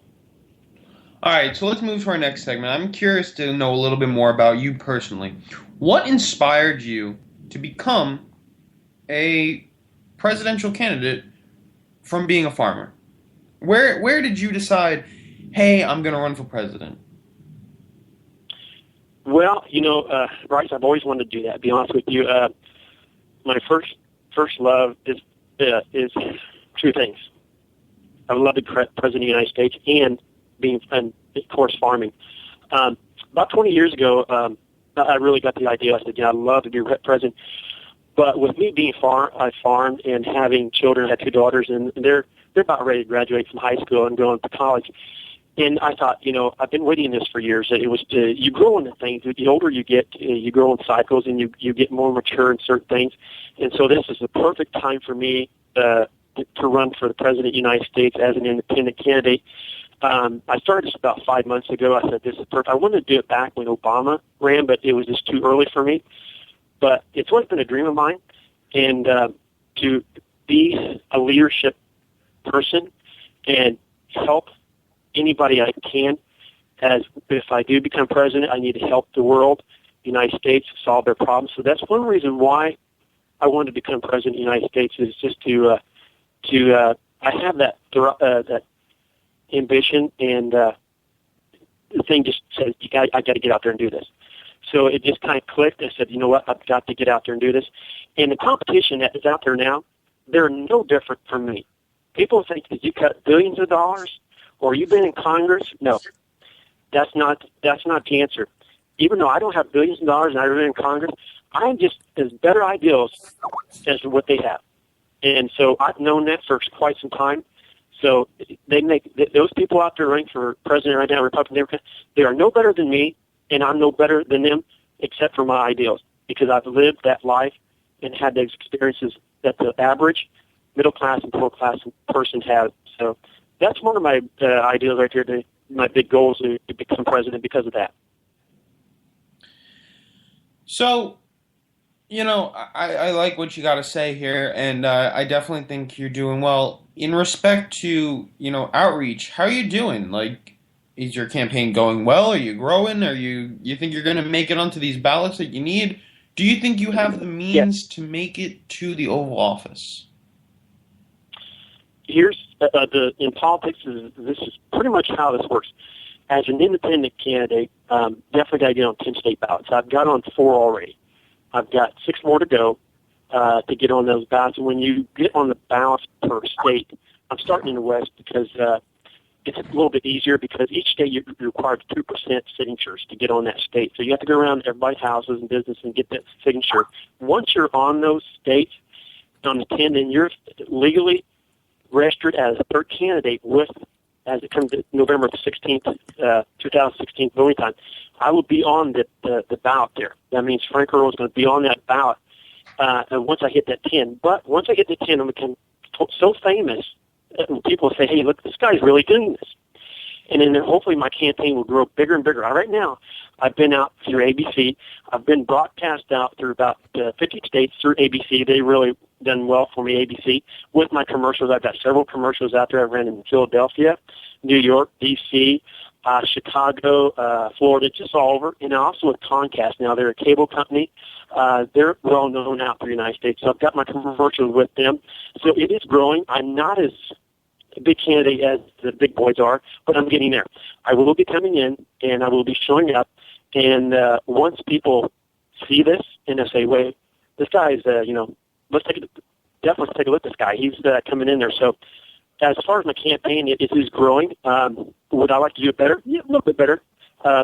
S8: All right, so let's move to our next segment. I'm curious to know a little bit more about you personally. What inspired you to become a presidential candidate from being a farmer? Where did you decide, hey, I'm going to run for president?
S3: Well, Bryce, I've always wanted to do that, to be honest with you. My first love is two things. I would love to be president of the United States and of course, farming. About 20 years ago, I really got the idea. I said, I'd love to be president. But with me being I farmed and having children, I had two daughters, and they're about ready to graduate from high school and going to college. And I thought, I've been waiting this for years. It was you grow into things. The older you get, you grow in cycles, and you get more mature in certain things. And so this is the perfect time for me to run for the president of the United States as an independent candidate. I started this about 5 months ago. I said, this is perfect. I wanted to do it back when Obama ran, but it was just too early for me. But it's always been a dream of mine, and to be a leadership person and help anybody I can. As if I do become president, I need to help the world, the United States, solve their problems. So that's one reason why I wanted to become president of the United States, is just to I have that ambition, and the thing just says, I got to get out there and do this. So it just kind of clicked. I said, you know what, I've got to get out there and do this. And the competition that is out there now, they're no different from me. People think that you cut billions of dollars or you've been in Congress. No, that's not the answer. Even though I don't have billions of dollars and I've been in Congress, I'm just as better ideals as what they have. And so I've known that for quite some time. So they make those people out there running for president right now, Republican, Democrat, they are no better than me, and I'm no better than them, except for my ideals, because I've lived that life and had those experiences that the average middle class and poor class person has. So that's one of my ideals right here. My big goal is to become president because of that.
S8: So, I like what you got to say here, and I definitely think you're doing well. In respect to, outreach, how are you doing? Like, is your campaign going well? Are you growing? Are you think you're going to make it onto these ballots that you need? Do you think you have the means to make it to the Oval Office?
S3: Here's in politics, this is pretty much how this works. As an independent candidate, definitely got to get on 10 state ballots. I've got on 4 already. I've got 6 more to go to get on those ballots. And when you get on the ballots per state, I'm starting in the West because it's a little bit easier, because each state you're required 2% signatures to get on that state. So you have to go around to everybody's houses and business and get that signature. Once you're on those states, on the 10, then you're legally registered as a third candidate with as it comes to November the 16th, 2016 voting time, I will be on the ballot there. That means Frank Earl is going to be on that ballot once I hit that 10. But once I hit the 10, I'm become so famous, people say, hey, look, this guy's really doing this. And then hopefully my campaign will grow bigger and bigger. Right now, I've been out through ABC. I've been broadcast out through about 50 states through ABC. They really done well for me, ABC. With my commercials, I've got several commercials out there. I ran in Philadelphia, New York, D.C., Chicago, Florida, just all over. And also with Comcast now. They're a cable company. They're well known out through the United States. So I've got my commercials with them. So it is growing. I'm not as a big candidate as the big boys are, but I'm getting there. I will be coming in, and I will be showing up. And once people see this, and they say, wait, this guy's, let's definitely take a look at this guy. He's coming in there. So as far as my campaign, it is growing. Would I like to do it better? Yeah, a little bit better,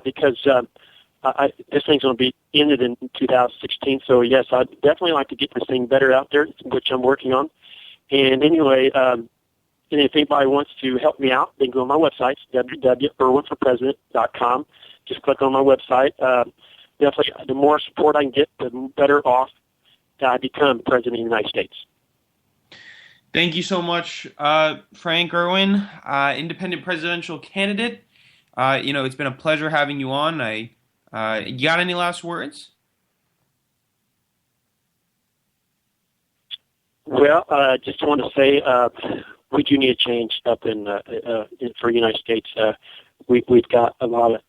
S3: because this thing's going to be ended in 2016. So, yes, I'd definitely like to get this thing better out there, which I'm working on. And anyway, and if anybody wants to help me out, they can go on my website, www.irwinforpresident.com. Just click on my website. Definitely, the more support I can get, the better off I become President of the United States.
S8: Thank you so much, Frank Irwin, independent presidential candidate. It's been a pleasure having you on. You got any last words?
S3: Well, just want to say we do need a change up for the United States. We've got a lot of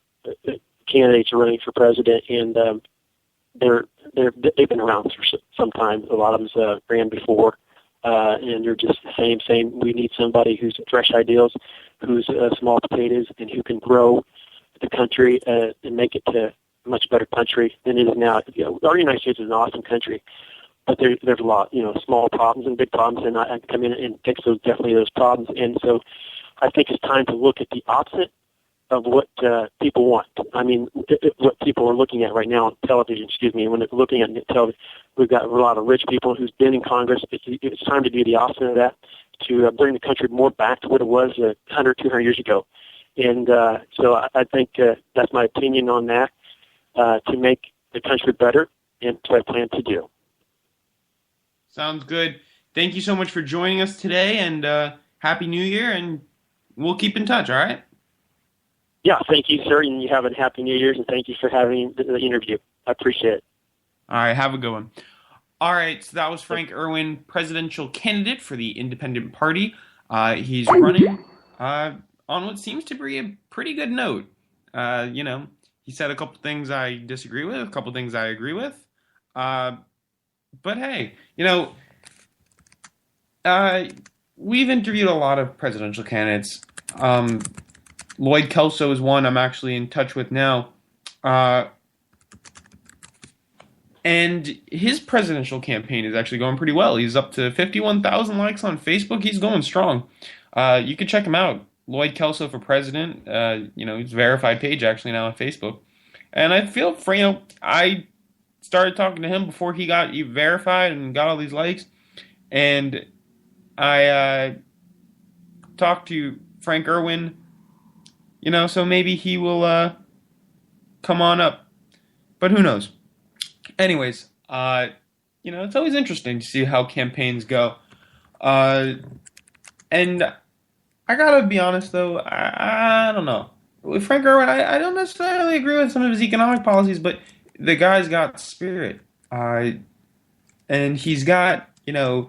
S3: candidates running for president, and they've been around for some time. A lot of them ran before, and they're just the same. We need somebody who's fresh ideals, who's small potatoes, and who can grow the country and make it to a much better country than it is now. Our United States is an awesome country, but there's a lot, small problems and big problems, and I come in and fix those problems. And so I think it's time to look at the opposite of what people want. I mean, what people are looking at right now on television, when they're looking at television, we've got a lot of rich people who's been in Congress. It's time to do the opposite of that, to bring the country more back to what it was 100, 200 years ago. And so I think that's my opinion on that, to make the country better, and that's what I plan to do.
S8: Sounds good. Thank you so much for joining us today, and Happy New Year, and we'll keep in touch, all right?
S3: Yeah, thank you, sir, and you have a Happy New Year's, and thank you for having the interview. I appreciate it.
S8: All right, have a good one. All right, so that was Frank Irwin, presidential candidate for the Independent Party. He's running on what seems to be a pretty good note. He said a couple things I disagree with, a couple things I agree with. But hey, we've interviewed a lot of presidential candidates. Lloyd Kelso is one I'm actually in touch with now. And his presidential campaign is actually going pretty well. He's up to 51,000 likes on Facebook. He's going strong. You can check him out. Lloyd Kelso for president. He's a verified page actually now on Facebook. And I feel I started talking to him before he got verified and got all these likes. And I talked to Frank Irwin, so maybe he will come on up. But who knows? Anyways, it's always interesting to see how campaigns go. And I gotta be honest, though, I don't know. With Frank Irwin, I don't necessarily agree with some of his economic policies, but the guy's got spirit. And he's got, a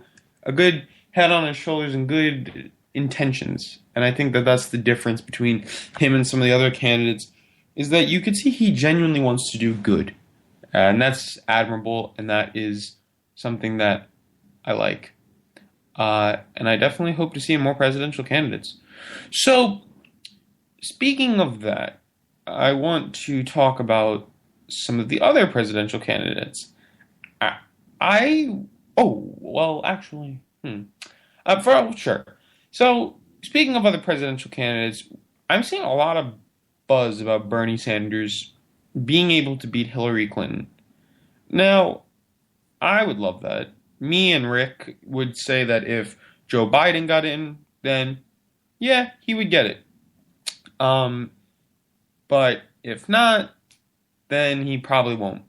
S8: good head on his shoulders and good intentions. And I think that that's the difference between him and some of the other candidates, is that you could see he genuinely wants to do good. And that's admirable, and that is something that I like. And I definitely hope to see more presidential candidates. So, speaking of that, I want to talk about some of the other presidential candidates. Sure. So, speaking of other presidential candidates, I'm seeing a lot of buzz about Bernie Sanders being able to beat Hillary Clinton. Now, I would love that. Me and Rick would say that if Joe Biden got in, then, yeah, he would get it. But if not, then he probably won't.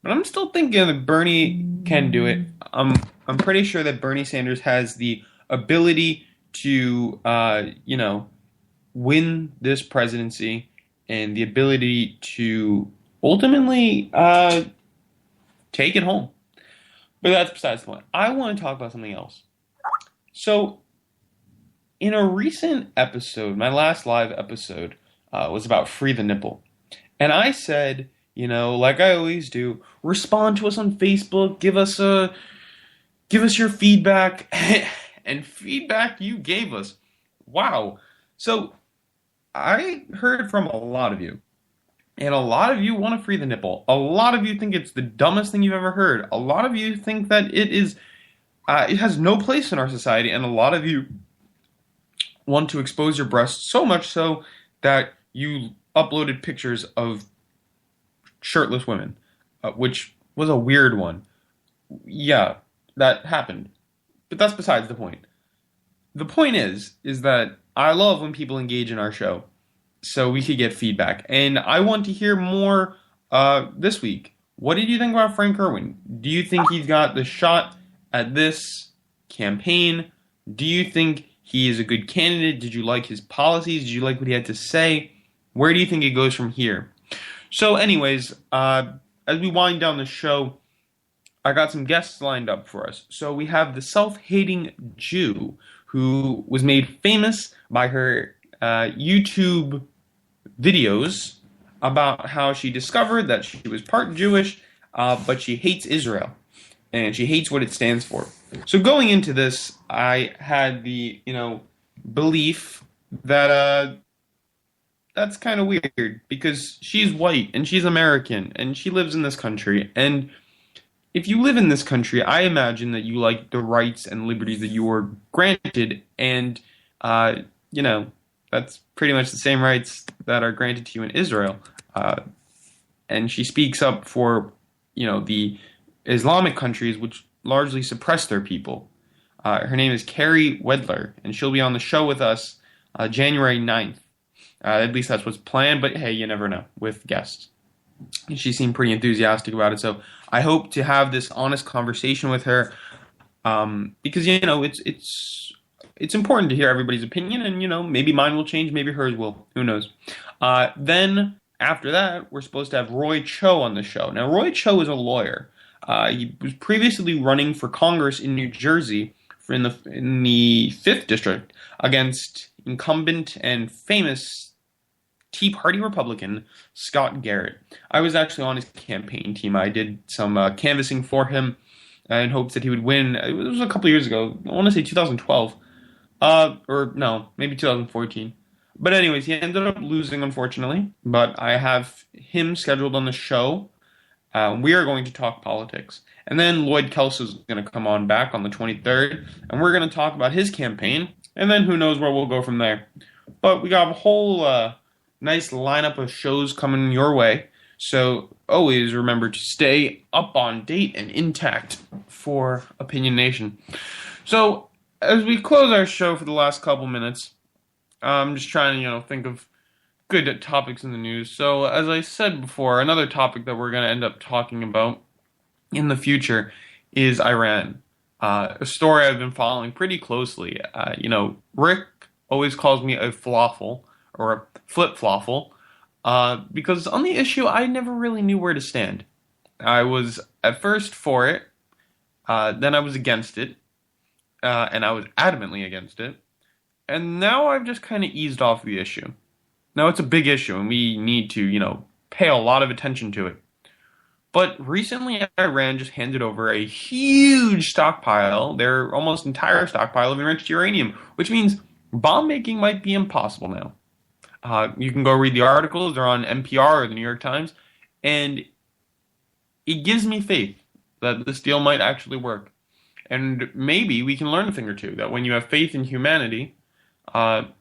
S8: But I'm still thinking that Bernie can do it. I'm pretty sure that Bernie Sanders has the ability to, win this presidency and the ability to ultimately take it home. But that's besides the point. I want to talk about something else. So, in a recent episode, my last live episode was about Free the Nipple. And I said, like I always do, respond to us on Facebook, give us your feedback, and feedback you gave us. Wow. So, I heard from a lot of you. And a lot of you want to free the nipple. A lot of you think it's the dumbest thing you've ever heard. A lot of you think that it has no place in our society. And a lot of you want to expose your breasts so much so that you uploaded pictures of shirtless women, which was a weird one. Yeah, that happened. But that's besides the point. The point is that I love when people engage in our show, so we could get feedback. And I want to hear more this week. What did you think about Frank Irwin? Do you think he's got the shot at this campaign? Do you think he is a good candidate? Did you like his policies? Did you like what he had to say? Where do you think it goes from here? So anyways, as we wind down the show, I got some guests lined up for us. So we have the self-hating Jew who was made famous by her YouTube videos about how she discovered that she was part Jewish, but she hates Israel, and she hates what it stands for. So going into this, I had the, belief that that's kind of weird, because she's white, and she's American, and she lives in this country, and if you live in this country, I imagine that you like the rights and liberties that you were granted, and, that's pretty much the same rights that are granted to you in Israel. And she speaks up for, the Islamic countries which largely suppress their people. Her name is Carrie Wedler, and she'll be on the show with us January 9th. At least that's what's planned, but hey, you never know with guests. And she seemed pretty enthusiastic about it, so I hope to have this honest conversation with her, because, it's important to hear everybody's opinion, and, maybe mine will change, maybe hers will. Who knows? Then, after that, we're supposed to have Roy Cho on the show. Now, Roy Cho is a lawyer. He was previously running for Congress in New Jersey in the 5th District against incumbent and famous Tea Party Republican Scott Garrett. I was actually on his campaign team. I did some canvassing for him in hopes that he would win. It was a couple years ago. I want to say 2012. Or no, maybe 2014. But anyways, he ended up losing, unfortunately. But I have him scheduled on the show. We are going to talk politics. And then Lloyd Kelso is going to come on back on the 23rd. And we're going to talk about his campaign. And then who knows where we'll go from there. But we got a whole nice lineup of shows coming your way. So always remember to stay up on date and intact for Opinion Nation. So as we close our show for the last couple minutes, I'm just trying to, think of good topics in the news. So as I said before, another topic that we're going to end up talking about in the future is Iran. A story I've been following pretty closely. Rick always calls me a falafel or a flip-floffle because on the issue, I never really knew where to stand. I was at first for it, then I was against it, and I was adamantly against it, and now I've just kind of eased off the issue. Now, it's a big issue, and we need to, pay a lot of attention to it. But recently, Iran just handed over a huge stockpile, their almost entire stockpile of enriched uranium, which means bomb making might be impossible now. You can go read the articles. They're on NPR or the New York Times. And it gives me faith that this deal might actually work. And maybe we can learn a thing or two, that when you have faith in humanity, that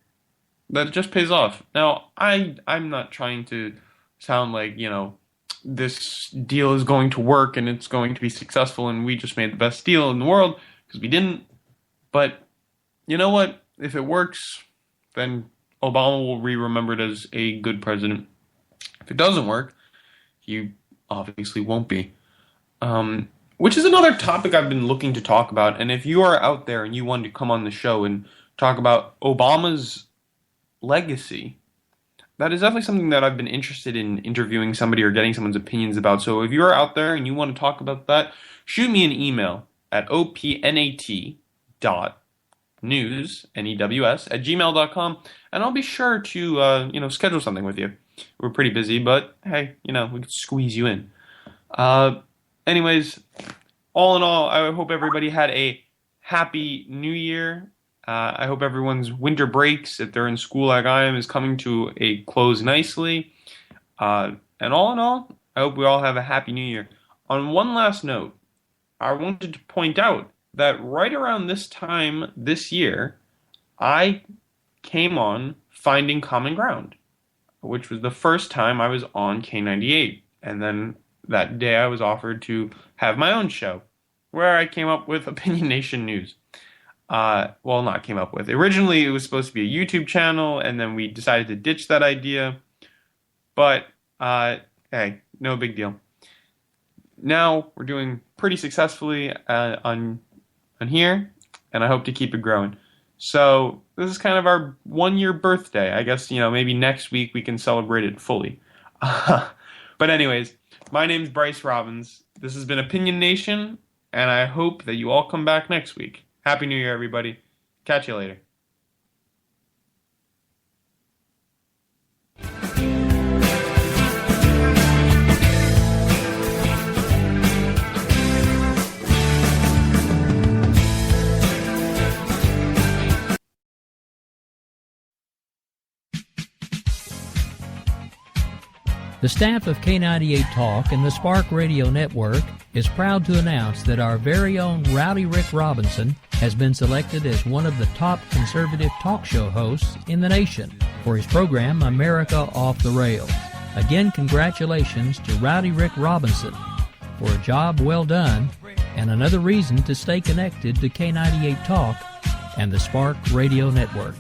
S8: it just pays off. Now, I'm not trying to sound like, this deal is going to work and it's going to be successful and we just made the best deal in the world, because we didn't. But you know what? If it works, then Obama will be remembered as a good president. If it doesn't work, he obviously won't be. Which is another topic I've been looking to talk about. And if you are out there and you want to come on the show and talk about Obama's legacy, that is definitely something that I've been interested in interviewing somebody or getting someone's opinions about. So if you're out there and you want to talk about that, shoot me an email at opnat.news@gmail.com, and I'll be sure to schedule something with you. We're pretty busy, but hey, we can squeeze you in. Anyways, all in all, I hope everybody had a happy New Year. I hope everyone's winter breaks, if they're in school like I am, is coming to a close nicely. And all in all, I hope we all have a happy New Year. On one last note, I wanted to point out that right around this time this year, I came on Finding Common Ground, which was the first time I was on K98. And then that day I was offered to have my own show, where I came up with Opinion Nation News. Not came up with. Originally, it was supposed to be a YouTube channel, and then we decided to ditch that idea. But, hey, no big deal. Now, we're doing pretty successfully on here, and I hope to keep it growing. So, this is kind of our 1-year birthday. I guess, maybe next week we can celebrate it fully. But anyways, my name's Bryce Robbins. This has been Opinion Nation, and I hope that you all come back next week. Happy New Year, everybody. Catch you later.
S4: The staff of K98 Talk and the Spark Radio Network is proud to announce that our very own Rowdy Rick Robinson has been selected as one of the top conservative talk show hosts in the nation for his program America Off the Rails. Again, congratulations to Rowdy Rick Robinson for a job well done and another reason to stay connected to K98 Talk and the Spark Radio Network.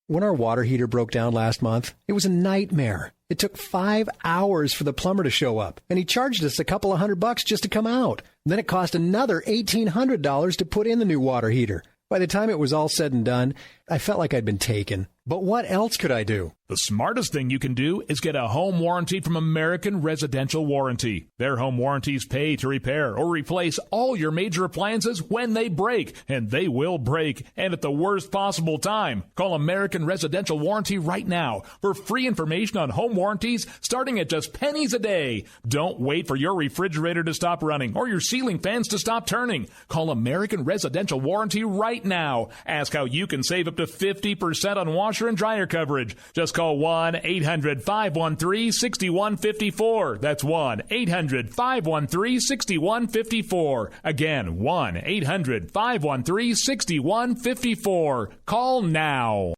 S16: When our water heater broke down last month, it was a nightmare. It took 5 hours for the plumber to show up, and he charged us a couple of $100 just to come out. And then it cost another $1,800 to put in the new water heater. By the time it was all said and done, I felt like I'd been taken. But what else could I do?
S1: The smartest thing you can do is get a home warranty from American Residential Warranty. Their home warranties pay to repair or replace all your major appliances when they break, and they will break, and at the worst possible time. Call American Residential Warranty right now for free information on home warranties starting at just pennies a day. Don't wait for your refrigerator to stop running or your ceiling fans to stop turning. Call American Residential Warranty right now. Ask how you can save up to 50% on washer and dryer coverage. Just call 1-800-513-6154. That's 1-800-513-6154. Again, 1-800-513-6154. Call now.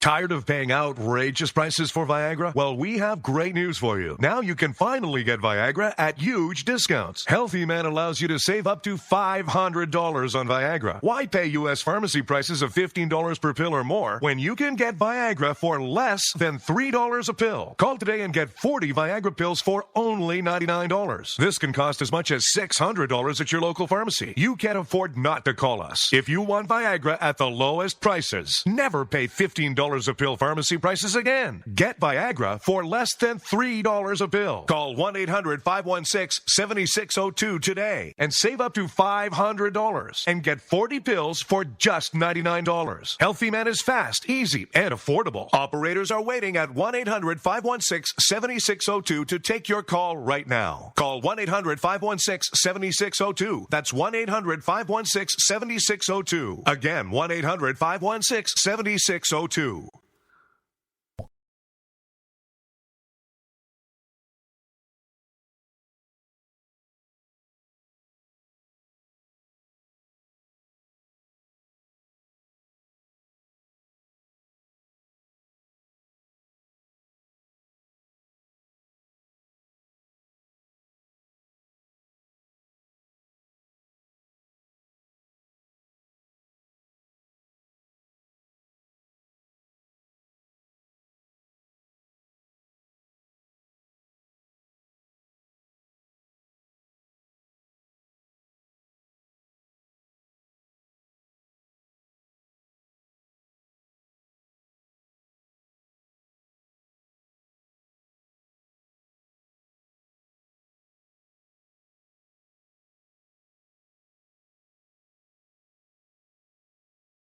S17: Tired of paying outrageous prices for Viagra? Well, we have great news for you. Now you can finally get Viagra at huge discounts. Healthy Man allows you to save up to $500 on Viagra. Why pay U.S. pharmacy prices of $15 per pill or more when you can get Viagra for less than $3 a pill? Call today and get 40 Viagra pills for only $99. This can cost as much as $600 at your local pharmacy. You can't afford not to call us. If you want Viagra at the lowest prices, never pay $15 a pill pharmacy prices again. Get Viagra for less than $3 a pill. Call 1-800-516-7602 today and save up to $500 and get 40 pills for just $99. Healthy Man is fast, easy, and affordable. Operators are waiting at 1-800-516-7602 to take your call right now. Call 1-800-516-7602. That's 1-800-516-7602. Again, 1-800-516-7602.